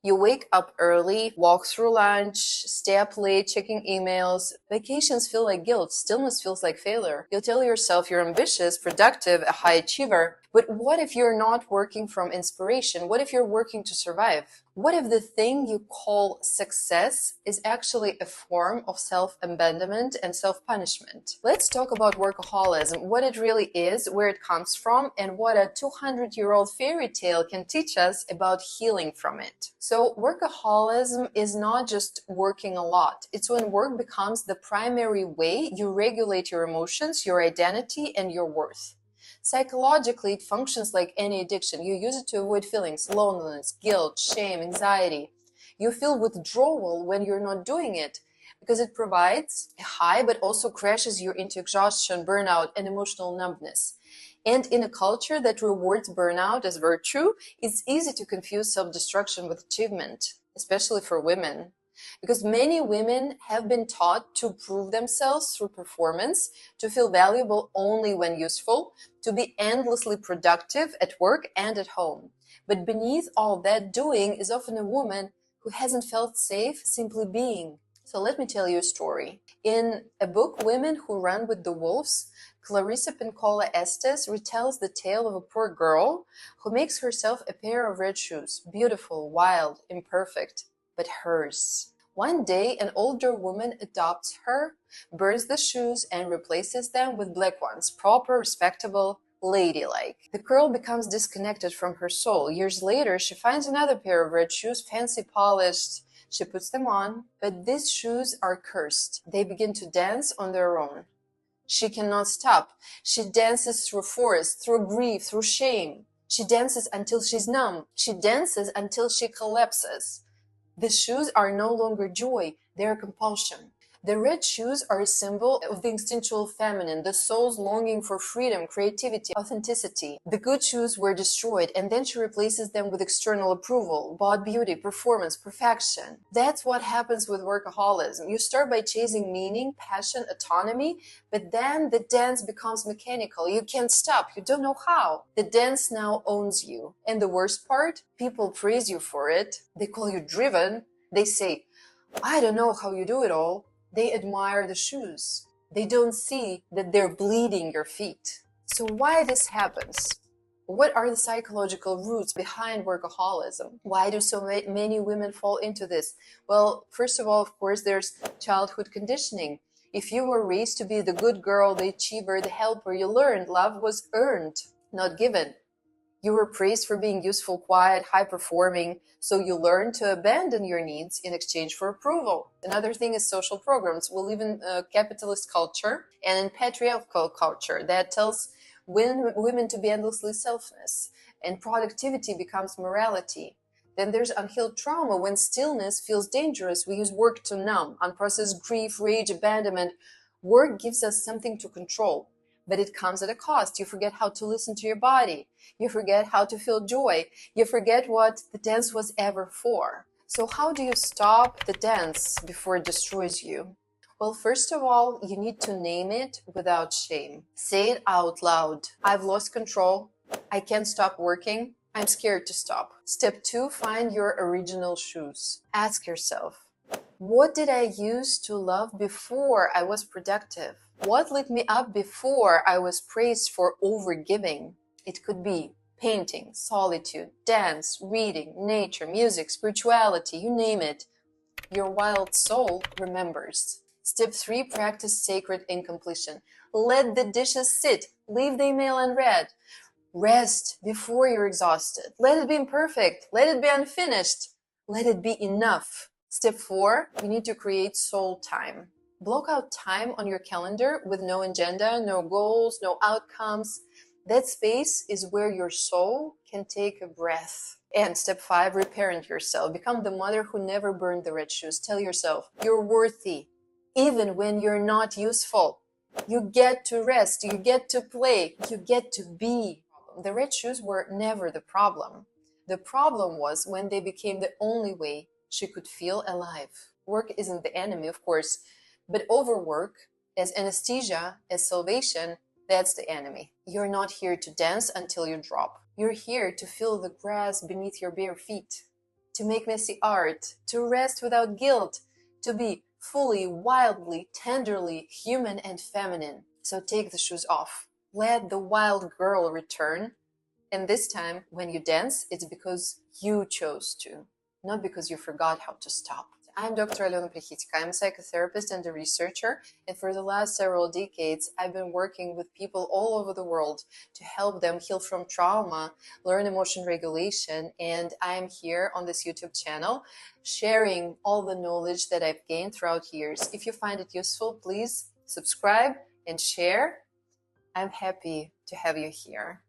You wake up early, walk through lunch, stay up late checking emails. Vacations feel like guilt. Stillness feels like failure. You tell yourself you're ambitious, productive, a high achiever. But what if you're not working from inspiration? What if you're working to survive? What if the thing you call success is actually a form of self-abandonment and self-punishment? Let's talk about workaholism, what it really is, where it comes from, and what a 200-year-old fairy tale can teach us about healing from it. So workaholism is not just working a lot. It's when work becomes the primary way you regulate your emotions, your identity, and your worth. Psychologically, it functions like any addiction. You use it to avoid feelings, loneliness, guilt, shame, anxiety. You feel withdrawal when you're not doing it because it provides a high but also crashes you into exhaustion, burnout, and emotional numbness. And in a culture that rewards burnout as virtue, it's easy to confuse self-destruction with achievement, especially for women. Because many women have been taught to prove themselves through performance, to feel valuable only when useful, to be endlessly productive at work and at home. But beneath all that doing is often a woman who hasn't felt safe simply being. So let me tell you a story. In a book, Women Who Run with the Wolves, Clarissa Pinkola Estés retells the tale of a poor girl who makes herself a pair of red shoes, beautiful, wild, imperfect, but hers. One day, an older woman adopts her, burns the shoes, and replaces them with black ones, proper, respectable, ladylike. The girl becomes disconnected from her soul. Years later, she finds another pair of red shoes, fancy polished. She puts them on, but these shoes are cursed. They begin to dance on their own. She cannot stop. She dances through forest, through grief, through shame. She dances until she's numb. She dances until she collapses. The shoes are no longer joy, they are compulsion. The red shoes are a symbol of the instinctual feminine, the soul's longing for freedom, creativity, authenticity. The good shoes were destroyed, and then she replaces them with external approval, bought beauty, performance, perfection. That's what happens with workaholism. You start by chasing meaning, passion, autonomy, but then the dance becomes mechanical. You can't stop. You don't know how. The dance now owns you. And the worst part, people praise you for it. They call you driven. They say, I don't know how you do it all. They admire the shoes. They don't see that they're bleeding your feet. So why this happens? What are the psychological roots behind workaholism? Why do so many women fall into this? Well, first of all, of course, there's childhood conditioning. If you were raised to be the good girl, the achiever, the helper, you learned love was earned, not given. You were praised for being useful, quiet, high-performing, so you learn to abandon your needs in exchange for approval. Another thing is social programs. We live in a capitalist culture and in patriarchal culture that tells women to be endlessly selfless, and productivity becomes morality. Then there's unhealed trauma when stillness feels dangerous. We use work to numb, unprocessed grief, rage, abandonment. Work gives us something to control, but it comes at a cost. You forget how to listen to your body. You forget how to feel joy. You forget what the dance was ever for. So how do you stop the dance before it destroys you? Well, first of all, you need to name it without shame. Say it out loud. I've lost control. I can't stop working. I'm scared to stop. Step 2, find your original shoes. Ask yourself, what did I use to love before I was productive? What lit me up before I was praised for overgiving? It could be painting, solitude, dance, reading, nature, music, spirituality, you name it. Your wild soul remembers. Step 3, practice sacred incompletion. Let the dishes sit. Leave the email unread. Rest before you're exhausted. Let it be imperfect. Let it be unfinished. Let it be enough. Step 4, you need to create soul time. Block out time on your calendar with no agenda, no goals, no outcomes. That space is where your soul can take a breath. And step 5, reparent yourself. Become the mother who never burned the red shoes. Tell yourself, you're worthy, even when you're not useful. You get to rest, you get to play, you get to be. The red shoes were never the problem. The problem was when they became the only way she could feel alive. Work isn't the enemy, of course, but overwork, as anesthesia, as salvation, that's the enemy. You're not here to dance until you drop. You're here to feel the grass beneath your bare feet, to make messy art, to rest without guilt, to be fully, wildly, tenderly human and feminine. So take the shoes off. Let the wild girl return. And this time, when you dance, it's because you chose to, not because you forgot how to stop. I'm Dr. Alena Prikhitska. I'm a psychotherapist and a researcher, and for the last several decades, I've been working with people all over the world to help them heal from trauma, learn emotion regulation, and I'm here on this YouTube channel sharing all the knowledge that I've gained throughout years. If you find it useful, please subscribe and share. I'm happy to have you here.